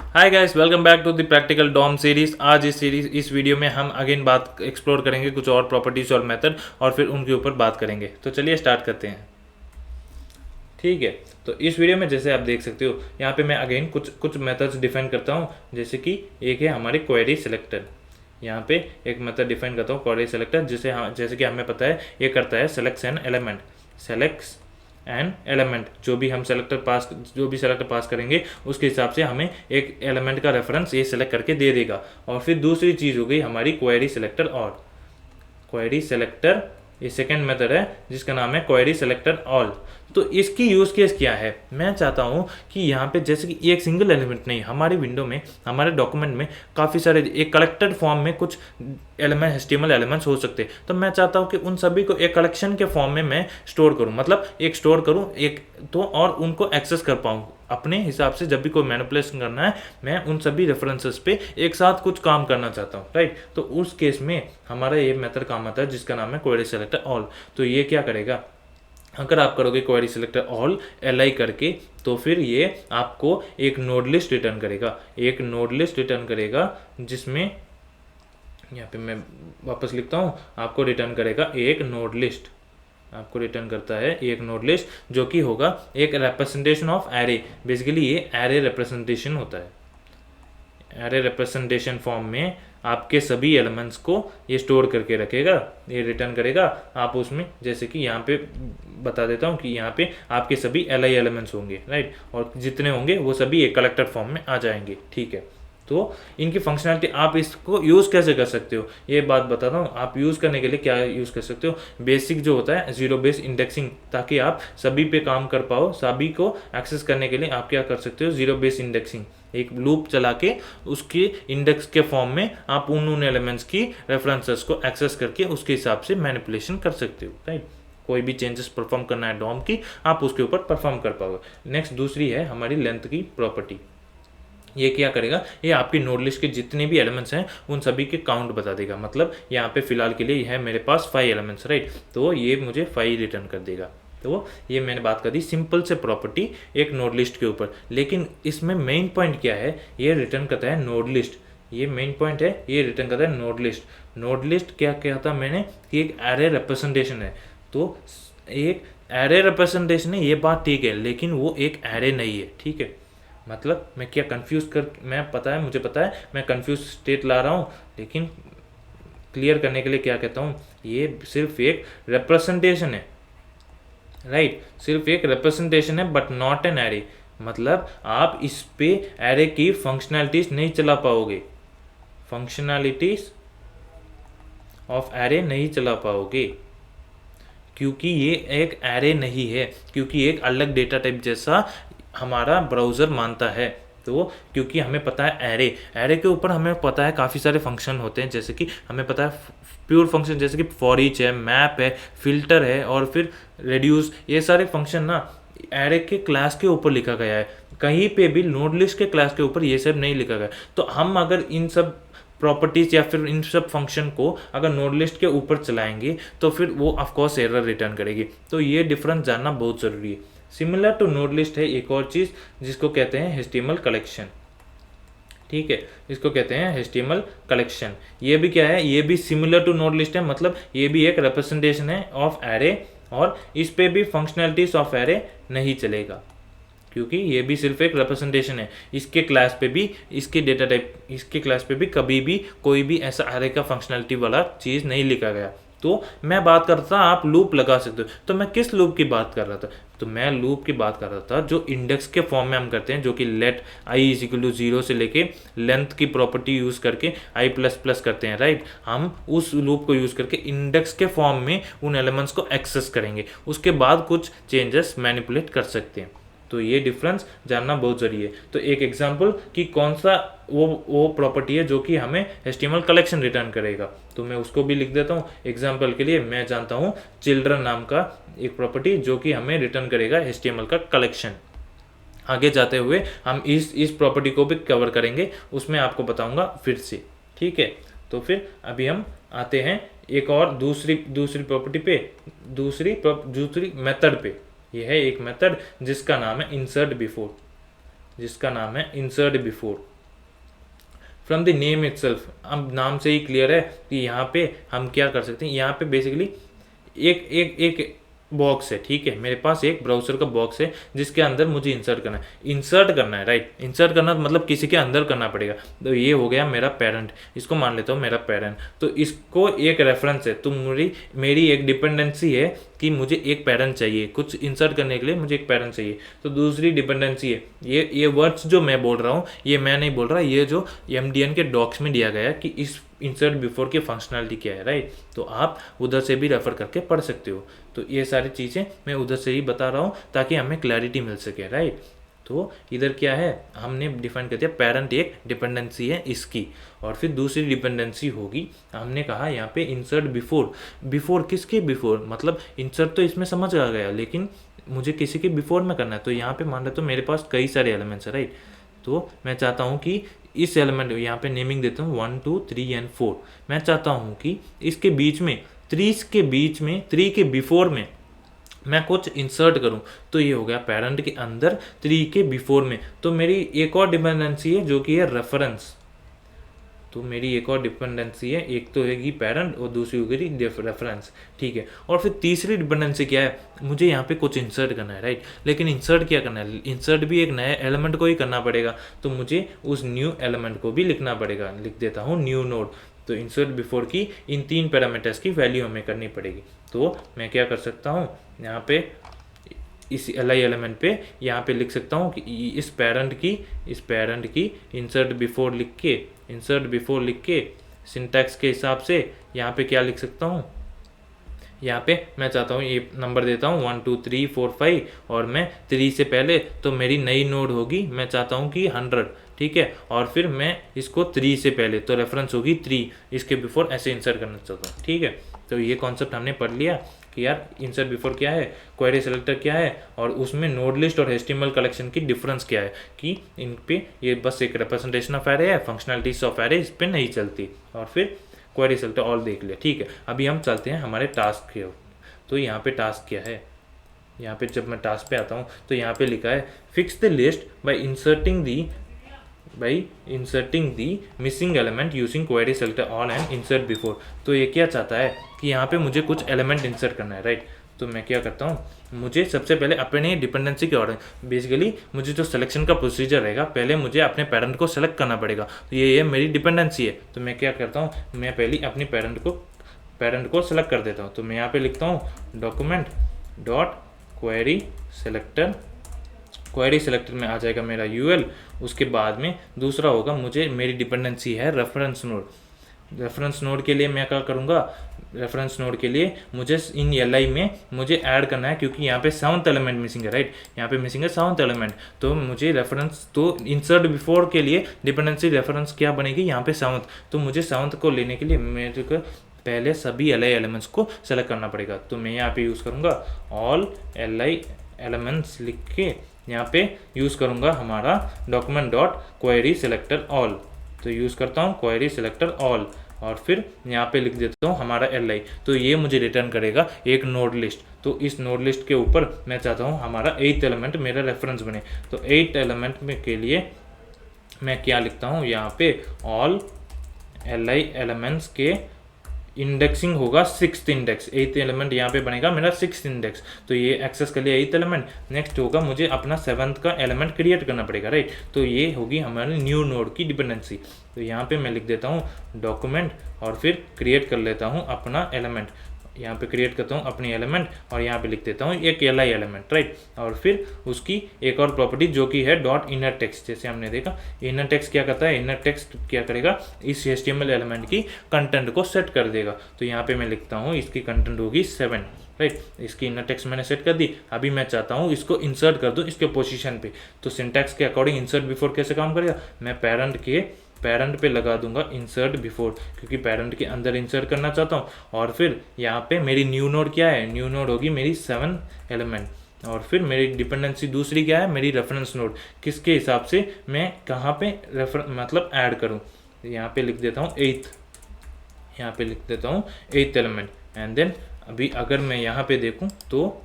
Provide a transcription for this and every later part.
Hi guys, welcome back to the practical DOM series. आज इस video में हम अगेन बात एक्सप्लोर करेंगे कुछ और प्रॉपर्टीज और मेथड, और फिर उनके ऊपर बात करेंगे। तो चलिए स्टार्ट करते हैं। ठीक है, तो इस वीडियो में जैसे आप देख सकते हो यहाँ पे मैं अगेन कुछ कुछ मेथड्स डिफाइन करता हूँ। जैसे कि एक है हमारी क्वेरी सेलेक्टर। यहाँ पे एक मेथड डिफाइन करता हूँ क्वेरी सेलेक्टर, जिसे जैसे कि हमें पता है ये करता है selects an element. Selects an element, जो भी सेलेक्टर पास करेंगे उसके हिसाब से हमें एक एलिमेंट का रेफरेंस ये सेलेक्ट करके दे देगा। और फिर दूसरी चीज़ हो गई हमारी क्वेरी सेलेक्टर। और क्वेरी सेलेक्टर ये सेकंड मेथड है जिसका नाम है क्वेरी सेलेक्टर ऑल। तो इसकी यूज़ केस क्या है? मैं चाहता हूँ कि यहाँ पे जैसे कि एक सिंगल एलिमेंट नहीं, हमारी विंडो में हमारे डॉक्यूमेंट में काफ़ी सारे एक कलेक्टेड फॉर्म में कुछ एलिमेंट HTML एलिमेंट्स हो सकते हैं। तो मैं चाहता हूँ कि उन सभी को एक कलेक्शन के फॉर्म में मैं स्टोर करूँ, मतलब एक स्टोर करूँ एक तो, और उनको एक्सेस कर पाऊँ अपने हिसाब से। जब भी कोई मैनिपुलेशन करना है मैं उन सभी रेफरेंसेस पे एक साथ कुछ काम करना चाहता हूँ, राइट। तो उस केस में हमारा ये मेथड काम आता है जिसका नाम है क्वेरी सेलेक्टर ऑल। तो ये क्या करेगा, अगर आप करोगे क्वेरी सेलेक्टर ऑल LI करके, तो फिर ये आपको एक नोड लिस्ट रिटर्न करेगा। एक नोड लिस्ट रिटर्न करेगा जिसमें यहाँ पे मैं वापस लिखता हूँ, आपको रिटर्न करेगा एक नोड लिस्ट। आपको रिटर्न करता है एक नोड लिस्ट जो कि होगा एक रिप्रेजेंटेशन ऑफ एरे। बेसिकली ये एरे रिप्रेजेंटेशन होता है। एरे रिप्रेजेंटेशन फॉर्म में आपके सभी एलिमेंट्स को ये स्टोर करके रखेगा, ये रिटर्न करेगा। आप उसमें जैसे कि यहाँ पे बता देता हूँ कि यहाँ पे आपके सभी LI एलिमेंट्स होंगे, राइट, और जितने होंगे वो सभी एक कलेक्टर फॉर्म में आ जाएंगे। ठीक है, तो इनकी फंक्शनैलिटी आप इसको यूज़ कैसे कर सकते हो ये बात बताता हूँ। आप यूज़ करने के लिए क्या यूज़ कर सकते हो, बेसिक जो होता है जीरो बेस इंडेक्सिंग, ताकि आप सभी पे काम कर पाओ। सभी को एक्सेस करने के लिए आप क्या कर सकते हो, जीरो बेस इंडेक्सिंग। एक लूप चला के उसके इंडेक्स के फॉर्म में आप उन एलिमेंट्स की रेफरेंसेस को एक्सेस करके उसके हिसाब से मैनिपुलेशन कर सकते हो, राइट। कोई भी चेंजेस परफॉर्म करना है डॉम की, आप उसके ऊपर परफॉर्म कर पाओगे। नेक्स्ट दूसरी है हमारी लेंथ की प्रॉपर्टी। ये क्या करेगा, ये आपकी नोड लिस्ट के जितने भी एलिमेंट्स हैं उन सभी के काउंट बता देगा। मतलब यहाँ पे फिलहाल के लिए है मेरे पास 5 एलिमेंट्स, राइट, तो ये मुझे 5 रिटर्न कर देगा। तो ये मैंने बात कर दी सिंपल से प्रॉपर्टी एक नोड लिस्ट के ऊपर। लेकिन इसमें मेन पॉइंट क्या है, ये रिटर्न करता है नोड लिस्ट। ये मेन पॉइंट है, ये रिटर्न करता है नोड लिस्ट। नोड लिस्ट क्या कहता मैंने कि एक एरे रिप्रेजेंटेशन है। तो एक एरे रिप्रेजेंटेशन है, ये बात ठीक है, लेकिन वो एक एरे नहीं है। ठीक है, मतलब मैं क्या मुझे पता है मैं कंफ्यूज स्टेट ला रहा हूँ, लेकिन क्लियर करने के लिए क्या कहता हूँ, ये सिर्फ एक रिप्रेजेंटेशन है, राइट, सिर्फ एक रिप्रेजेंटेशन है बट नॉट एन एरे। मतलब आप इस पे एरे की फंक्शनैलिटीज नहीं चला पाओगे, फंक्शनैलिटीज ऑफ एरे नहीं चला पाओगे, क्योंकि ये एक एरे नहीं है, क्योंकि एक अलग डेटा टाइप जैसा हमारा ब्राउज़र मानता है। तो क्योंकि हमें पता है एरे के ऊपर हमें पता है काफ़ी सारे फंक्शन होते हैं। जैसे कि हमें पता है प्योर फंक्शन, जैसे कि फॉर ईच है, मैप है, फिल्टर है, और फिर रेड्यूस। ये सारे फंक्शन ना एरे के क्लास के ऊपर लिखा गया है, कहीं पे भी नोड लिस्ट के क्लास के ऊपर ये सब नहीं लिखा गया। तो हम अगर इन सब प्रॉपर्टीज या फिर इन सब फंक्शन को अगर नोड लिस्ट के ऊपर चलाएंगे तो फिर वो ऑफकोर्स एरर रिटर्न करेगी। तो ये डिफरेंस जानना बहुत ज़रूरी है। सिमिलर टू नोड लिस्ट है एक और चीज़ जिसको कहते हैं HTML कलेक्शन। ठीक है, इसको कहते हैं HTML कलेक्शन। ये भी क्या है, ये भी सिमिलर टू नोड लिस्ट है, मतलब ये भी एक रिप्रेजेंटेशन है ऑफ एरे, और इस पे भी फंक्शनैलिटीज ऑफ एरे नहीं चलेगा, क्योंकि ये भी सिर्फ एक रिप्रेजेंटेशन है। इसके क्लास पे भी, इसके डेटा टाइप, इसके क्लास पे भी कभी भी कोई भी ऐसा एरे का फंक्शनैलिटी वाला चीज़ नहीं लिखा गया। तो मैं बात कर रहा था आप लूप लगा सकते हो, तो मैं किस लूप की बात कर रहा था, तो मैं लूप की बात कर रहा था जो इंडेक्स के फॉर्म में हम करते हैं, जो कि लेट i = 0 से लेके लेंथ की प्रॉपर्टी यूज़ करके i++ करते हैं, राइट। हम उस लूप को यूज़ करके इंडेक्स के फॉर्म में उन एलिमेंट्स को एक्सेस करेंगे, उसके बाद कुछ चेंजेस मैनिपुलेट कर सकते हैं। तो ये डिफरेंस जानना बहुत ज़रूरी है। तो एक एग्जांपल कि कौन सा वो प्रॉपर्टी है जो कि हमें HTML कलेक्शन रिटर्न करेगा, तो मैं उसको भी लिख देता हूँ। एग्जांपल के लिए मैं जानता हूँ चिल्ड्रन नाम का एक प्रॉपर्टी जो कि हमें रिटर्न करेगा HTML का कलेक्शन। आगे जाते हुए हम इस प्रॉपर्टी को भी कवर करेंगे, उसमें आपको बताऊँगा फिर से। ठीक है, तो फिर अभी हम आते हैं एक और दूसरी प्रॉपर्टी पे, दूसरी मेथड पे। यह है एक मेथड जिसका नाम है insert before. From the name itself, अब नाम से ही क्लियर है कि यहाँ पे हम क्या कर सकते हैं। यहाँ पे बेसिकली एक एक एक बॉक्स है, ठीक है, मेरे पास एक ब्राउज़र का बॉक्स है जिसके अंदर मुझे इंसर्ट करना है, राइट। इंसर्ट करना मतलब किसी के अंदर करना पड़ेगा। तो ये हो गया मेरा पेरेंट, इसको मान लेता हूँ मेरा पेरेंट। तो इसको एक रेफरेंस है, तो मेरी एक डिपेंडेंसी है कि मुझे एक पेरेंट चाहिए, कुछ इंसर्ट करने के लिए मुझे एक पेरेंट चाहिए। तो दूसरी डिपेंडेंसी है, ये वर्ड्स जो मैं बोल रहा हूँ ये मैं नहीं बोल रहा, ये जो MDN के डॉक्स में दिया गया है कि इस इंसर्ट बिफोर की फंक्शनलिटी क्या है, राइट। तो आप उधर से भी रेफर करके पढ़ सकते हो। तो ये सारी चीज़ें मैं उधर से ही बता रहा हूँ ताकि हमें क्लैरिटी मिल सके, राइट। तो इधर क्या है, हमने डिफाइन कर दिया पेरेंट एक डिपेंडेंसी है इसकी, और फिर दूसरी डिपेंडेंसी होगी, हमने कहा यहाँ पे इंसर्ट बिफोर किसके बिफोर, मतलब इंसर्ट तो इसमें समझ आ गया, लेकिन मुझे किसी के बिफोर में करना है। तो यहाँ पे मान लेते तो मेरे पास कई सारे एलिमेंट्स है, राइट। तो मैं चाहता हूँ कि इस एलिमेंट यहाँ पे नेमिंग देता हूँ 1 2 3 एंड 4। मैं चाहता हूँ कि इसके बीच में 3 के बिफोर में मैं कुछ इंसर्ट करूं। तो ये हो गया पेरेंट के अंदर 3 के बिफोर में। तो मेरी एक और डिपेंडेंसी है जो कि है रेफरेंस। तो मेरी एक और डिपेंडेंसी है, एक तो होगी पेरेंट और दूसरी होगी रेफरेंस, ठीक है। और फिर तीसरी डिपेंडेंसी क्या है, मुझे यहाँ पे कुछ इंसर्ट करना है, राइट। लेकिन इंसर्ट क्या करना है, इंसर्ट भी एक नए एलिमेंट को ही करना पड़ेगा। तो मुझे उस न्यू एलिमेंट को भी लिखना पड़ेगा, लिख देता हूँ न्यू नोड। तो इंसर्ट बिफोर की इन 3 पैरामीटर्स की वैल्यू हमें करनी पड़ेगी। तो मैं क्या कर सकता हूँ, यहाँ पे इस li एलिमेंट पे यहाँ पे लिख सकता हूँ कि इस पेरेंट की इंसर्ट बिफोर लिख के सिंटैक्स के हिसाब से यहाँ पे क्या लिख सकता हूँ, यहाँ पे मैं चाहता हूँ ये नंबर देता हूँ 1 2 3 4 5, और मैं 3 से पहले तो मेरी नई नोड होगी, मैं चाहता हूँ कि 100, ठीक है। और फिर मैं इसको 3 से पहले तो रेफरेंस होगी 3, इसके बिफोर ऐसे इंसर्ट करना चाहता हूँ, ठीक है। तो ये कॉन्सेप्ट हमने पढ़ लिया कि यार इंसर्ट बिफोर क्या है, क्वेरी सेलेक्टर क्या है, और उसमें नोड लिस्ट और HTML कलेक्शन की डिफरेंस क्या है, कि इन पे ये बस एक रिप्रेजेंटेशन ऑफ एरे है, फंक्शनलिटीज ऑफ एरे इस पे नहीं चलती। और फिर क्वेरी सेलेक्टर ऑल देख लिया, ठीक है। अभी हम चलते हैं हमारे टास्क के। तो यहाँ पे टास्क क्या है, यहाँ पे जब मैं टास्क पे आता हूँ तो यहाँ पे लिखा है fix the list by inserting the missing element using query selector all and insert before. तो ये क्या चाहता है कि यहाँ पे मुझे कुछ एलिमेंट इंसर्ट करना है, राइट। तो मैं क्या करता हूँ, मुझे सबसे पहले अपने डिपेंडेंसी के ऑर्डर, बेसिकली मुझे जो सिलेक्शन का प्रोसीजर रहेगा, पहले मुझे अपने पेरेंट को सेलेक्ट करना पड़ेगा। तो ये मेरी डिपेंडेंसी है। तो मैं क्या करता हूँ, मैं पहले अपनी पेरेंट को सेलेक्ट कर देता हूँ। तो मैं यहाँ पे लिखता हूँ डॉक्यूमेंट डॉट क्वेरी सेलेक्टर में आ जाएगा मेरा UL। उसके बाद में दूसरा होगा, मुझे मेरी डिपेंडेंसी है रेफरेंस नोड के लिए मैं क्या करूँगा, रेफरेंस नोड के लिए मुझे इन LI में मुझे ऐड करना है, क्योंकि यहाँ पे 7th एलिमेंट मिसिंग है, राइट। यहाँ पे मिसिंग है 7th एलिमेंट। तो मुझे रेफरेंस, तो इंसर्ट बिफोर के लिए डिपेंडेंसी रेफरेंस क्या बनेगी, यहाँ पे 7th। तो मुझे 7th को लेने के लिए मेरे को पहले सभी LI एलिमेंट्स को सेलेक्ट करना पड़ेगा। तो मैं यहाँ पे यूज़ करूँगा ऑल LI एलिमेंट्स, लिख के यहाँ पे यूज़ करूँगा हमारा document dot query selector all. तो यूज़ करता हूँ क्वेरी सेलेक्टर ऑल, और फिर यहाँ पे लिख देता हूँ हमारा LI। तो ये मुझे रिटर्न करेगा एक नोड लिस्ट। तो इस नोड लिस्ट के ऊपर मैं चाहता हूँ हमारा 8th एलिमेंट मेरा रेफरेंस बने। तो 8th एलिमेंट में के लिए मैं क्या लिखता हूँ, यहाँ पे ऑल LI एलिमेंट्स के इंडेक्सिंग होगा 6th इंडेक्स, 8th एलिमेंट यहाँ पे बनेगा मेरा 6th इंडेक्स। तो ये एक्सेस कर लिया 8th एलिमेंट। नेक्स्ट होगा मुझे अपना 7th का एलिमेंट क्रिएट करना पड़ेगा, राइट। तो ये होगी हमारी न्यू नोड की डिपेंडेंसी। तो यहाँ पे मैं लिख देता हूँ डॉक्यूमेंट, और फिर क्रिएट कर लेता हूँ अपना एलिमेंट, यहाँ पे क्रिएट करता हूँ अपनी एलिमेंट, और यहाँ पे लिख देता हूँ एक LI एलिमेंट, राइट। और फिर उसकी एक और प्रॉपर्टी जो कि है डॉट इनर टेक्स्ट। जैसे हमने देखा इनर टेक्स्ट क्या करता है, इनर टेक्स्ट क्या करेगा, इस HTML एलिमेंट की कंटेंट को सेट कर देगा। तो यहाँ पे मैं लिखता हूँ इसकी कंटेंट होगी 7, राइट। इसकी इनर टेक्स्ट मैंने सेट कर दी। अभी मैं चाहता हूँ इसको इंसर्ट कर दूँ इसके पोजीशन पे। तो सिंटैक्स के अकॉर्डिंग इंसर्ट बिफोर कैसे काम करेगा, मैं पेरेंट पे लगा दूंगा इंसर्ट बिफोर, क्योंकि पेरेंट के अंदर इंसर्ट करना चाहता हूँ। और फिर यहाँ पे मेरी न्यू नोड क्या है, न्यू नोड होगी मेरी 7th एलिमेंट। और फिर मेरी डिपेंडेंसी दूसरी क्या है, मेरी रेफरेंस नोड, किसके हिसाब से मैं कहाँ पे मतलब ऐड करूँ। यहाँ पे लिख देता हूँ 8th, यहाँ पे लिख देता हूँ 8th एलिमेंट। एंड देन अभी अगर मैं यहाँ पे देखूँ तो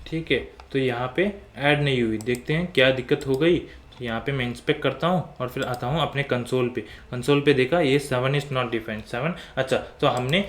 ठीक है, तो यहाँ पे ऐड नहीं हुई, देखते हैं क्या दिक्कत हो गई। यहाँ पे मैं इंस्पेक्ट करता हूँ और फिर आता हूँ अपने कंसोल पे। कंसोल पे देखा ये 7 इज़ नॉट डिफाइंड 7। अच्छा, तो हमने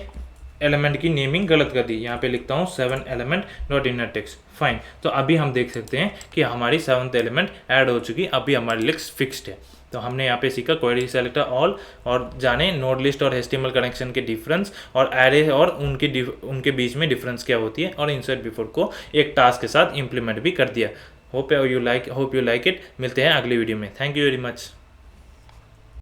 एलिमेंट की नेमिंग गलत कर दी। यहाँ पे लिखता हूँ 7 element dot inner text. Fine, तो अभी हम देख सकते हैं कि हमारी 7th एलिमेंट ऐड हो चुकी। अभी हमारी लिस्ट फिक्स्ड है। तो हमने यहाँ पे सीखा क्वेरी सेलेक्टर ऑल, और जाने नोड लिस्ट और HTML कनेक्शन के डिफरेंस, और एरे और उनके बीच में डिफरेंस क्या होती है, और इंसर्ट बिफोर को एक टास्क के साथ इंप्लीमेंट भी कर दिया। Hope you like it. मिलते हैं अगली वीडियो में। Thank you very much.